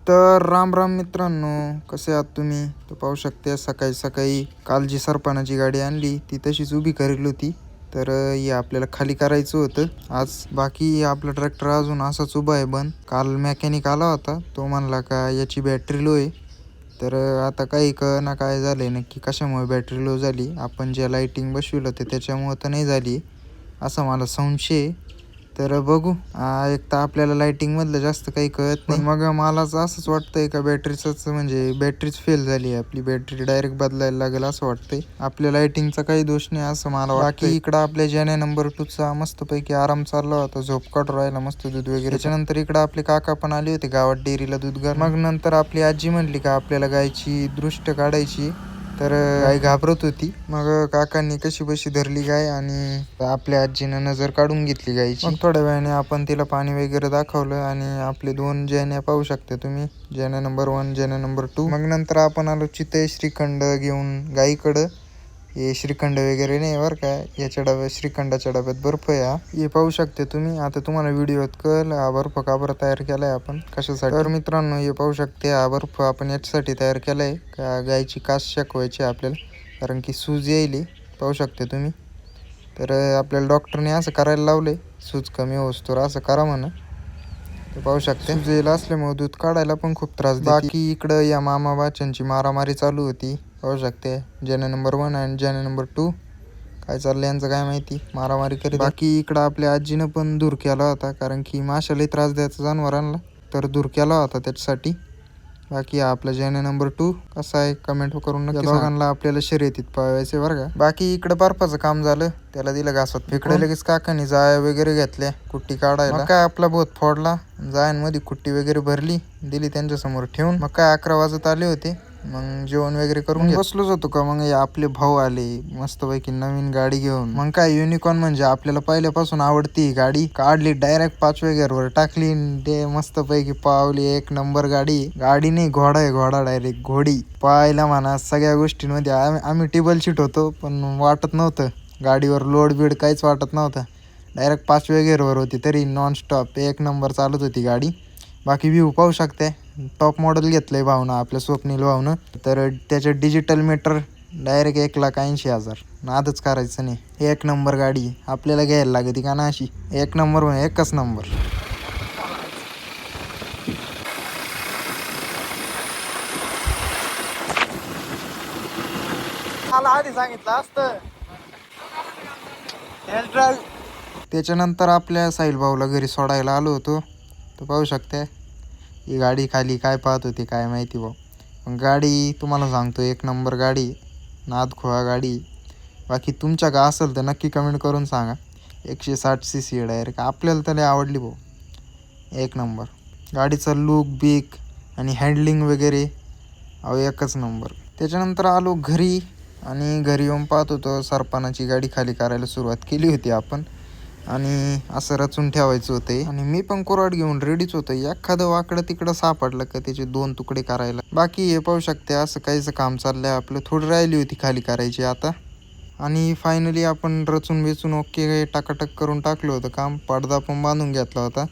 तर राम राम मित्रांनो, कसे आहात तुम्ही? तर पाहू शकते सकाळी सकाळी काल जी सरपणाची गाडी आणली ती तशीच उभी करेल होती. तर हे आपल्याला खाली करायचं होतं आज. बाकी आपला ट्रॅक्टर अजून असाच उभा आहे बंद. काल मेकॅनिक आला होता, तो म्हणला का याची बॅटरी लो आहे. तर आता काही ना काय झालंय नक्की, कशामुळे बॅटरी लो झाली. आपण जे लाईटिंग बसविलं होतं त्याच्यामुळं तर नाही झाली असा मला संशय आहे. तर बघू. एक तर आपल्याला लाईटिंगमधलं जास्त काही कळत नाही. मग मला असंच वाटतंय का बॅटरीचंच म्हणजे बॅटरीच फेल झाली आहे आपली. बॅटरी डायरेक्ट बदलायला लागेल असं वाटतंय. आपल्या लाईटिंगचा काही दोष नाही असं मला वाटतं. बाकी इकडं आपल्या ज्याने नंबर 2चा मस्तपैकी आराम चालला होता, झोप काढून राहिला मस्त दूध वगैरे. त्याच्यानंतर इकडं आपले काका पण आले होते गावात डेअरीला दूध घाल. मग नंतर आपली आजी म्हणली का आपल्याला गायची दृष्ट काढायची. तर गाय घाबरत होती. मग काकांनी कशी बशी धरली गाय आणि आपल्या आजीनं नजर काढून घेतली गायची. मग थोड्या वेळाने आपण तिला पाणी वगैरे दाखवलं आणि आपले 2 जेण्या पाहू शकता तुम्ही, जेण्या नंबर 1 जेण्या नंबर 2. मग नंतर आपण आलो चिते श्रीखंड घेऊन गाईकडं. हे श्रीखंड वगैरे नाही बरं का, याच्या डब्यात श्रीखंडाच्या डब्यात बर्फ आहे हा. हे पाहू शकते तुम्ही. आता तुम्हाला व्हिडिओत कळलं हा बर्फ का बरं तयार केलाय आपण, कशासाठी. तर मित्रांनो हे पाहू शकते, हा बर्फ आपण याच्यासाठी तयार केलाय का गायची कास शेकवायची आपल्याला, कारण की सूज येईल. पाहू शकते तुम्ही. तर आपल्याला डॉक्टरने असं करायला लावले, सूज कमी होतोवर असं करा म्हणा. तर पाहू शकते सूज येईल असल्यामुळे दूध काढायला पण खूप त्रास देते. बाकी इकडं या मामा बाच्यांची मारामारी चालू होती. पाहू शकते जेने नंबर 1 आणि जेने नंबर 2. काय चाललं यांचं काय माहिती, मारामारी करीत. बाकी इकडं आपल्या आजीनं पण दूर केला होता, कारण की माशालाही त्रास द्यायचा जनावरांना, तर दूर केला होता त्याच्यासाठी. बाकी आपला जेने नंबर 2 कसा आहे कमेंट करून नक्की. दोघांना आपल्याला शर्यतीत पळवायचे बरं का. बाकी इकडं बर्फाचं काम झालं, त्याला दिलं घासत. इकडे लगेच काकांनी जाया वगैरे घेतल्या कुट्टी काढायला. मग काय आपला बोत फोडला, जायांमध्ये कुट्टी वगैरे भरली, दिली त्यांच्या समोर ठेवून. मग काय 11 वाजत आले होते. मग जेवण वगैरे करून बसलोच होतो का. मग आपले भाऊ आले मस्तपैकी नवीन गाडी घेऊन. मग काय युनिकॉर्न म्हणजे आपल्याला पहिल्यापासून आवडती गाडी. काढली डायरेक्ट 5व्या गिअरवर टाकली, ते मस्तपैकी पावली. एक नंबर गाडी. गाडी नाही घोडा आहे, घोडा डायरेक्ट घोडी. पाहायला म्हणा सगळ्या गोष्टींमध्ये आम्ही टेबल सीट होतो, पण वाटत नव्हतं गाडीवर लोड बीड काहीच वाटत नव्हतं. डायरेक्ट 5व्या गिअरवर होती, तरी नॉनस्टॉप एक नंबर चालत होती गाडी. बाकी व्ह्यू पाहू शकते. टॉप मॉडेल घेतलं आहे भावना, आपल्या स्वप्नील भावनं. तर त्याचं डिजिटल मीटर डायरेक्ट 1,80,000. नादच करायचं नाही. एक नंबर गाडी आपल्याला घ्यायला लागते का ना अशी. एक नंबर म्हणजे एकच नंबर. मला आधी सांगितलं असतं. त्याच्यानंतर आपल्या साहिल भाऊला घरी सोडायला आलो होतो. तर पाहू शकते ही गाडी खाली काय पाहत होती काय माहिती भाऊ. पण गाडी तुम्हाला सांगतो एक नंबर गाडी, नादखुळा गाडी. बाकी तुमच्या का असेल तर नक्की कमेंट करून सांगा. 160 cc डायरेक्ट आपल्याला तर लय आवडली भाऊ, एक नंबर. गाडीचं लुक बिक आणि हँडलिंग वगैरे अहो एकच नंबर. त्याच्यानंतर आलो घरी आणि घरी येऊन पाहत होतो सरपणाची गाडी खाली करायला सुरुवात केली होती आपण, आणि असं रचून ठेवायचं होतं. आणि मी पण कुऱ्हाड घेऊन रेडीच होतं, एखादं वाकडं तिकडं सापडलं का त्याचे 2 तुकडे करायला. बाकी हे पाहू शकते असं काहीच काम चाललंय आपलं. थोडी राहिली होती खाली करायची आता. आणि फायनली आपण रचून बेचून ओके टाकाटक करून टाकलं होतं काम. पडदा पण बांधून घेतला होता,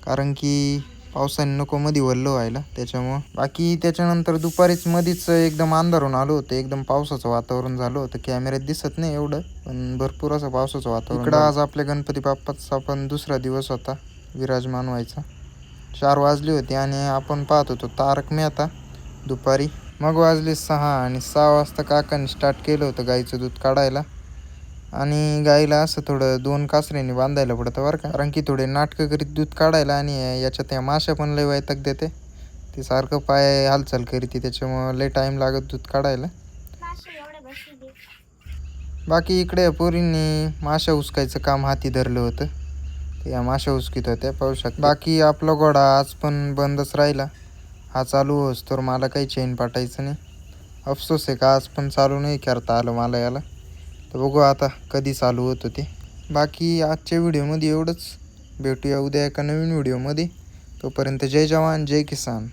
कारण की पावसाने नको मध्ये वल्लं व्हायला त्याच्यामुळं. बाकी त्याच्यानंतर दुपारीच मधीच एकदम अंधारून आलो होतं, एकदम पावसाचं वातावरण झालं होतं. कॅमेऱ्यात दिसत नाही एवढं, पण भरपूर असं पावसाचं वातावरण. इकडं आज आपल्या गणपती बाप्पाचा पण दुसरा दिवस होता विराजमान व्हायचा. 4 वाजले होते आणि आपण पाहत होतो तारक मेहता दुपारी. मग वाजले 6 आणि 6 वाजता काकांनी स्टार्ट केलं होतं गाईचं दूध काढायला. आणि गाईला असं थोडं 2 कासऱ्यांनी बांधायला पडतं बरं का, कारण की थोडे नाटकं करीत दूध काढायला. आणि याच्यात त्या माश्या पण लय वैताग देते, ते सारखं पाय हालचाल करीते, त्याच्यामुळं लय टाईम लागत दूध काढायला. बाकी इकडे पोरींनी माशा उचकायचं काम हाती धरलं होतं, ते या माशा उचकीत होत्या पाहू शकता. बाकी आपला घोडा आज पण बंदच राहिला. हा चालू होस तर मला काही चेन पाठायचं नाही. अफसोस आहे का आज पण चालू नाही करता आलं मला याला. तर बघू आता कधी चालू होतं ते. बाकी आजच्या व्हिडिओमध्ये एवढंच. भेटूया उद्या एका नवीन व्हिडिओमध्ये. तोपर्यंत जय जवान जय किसान.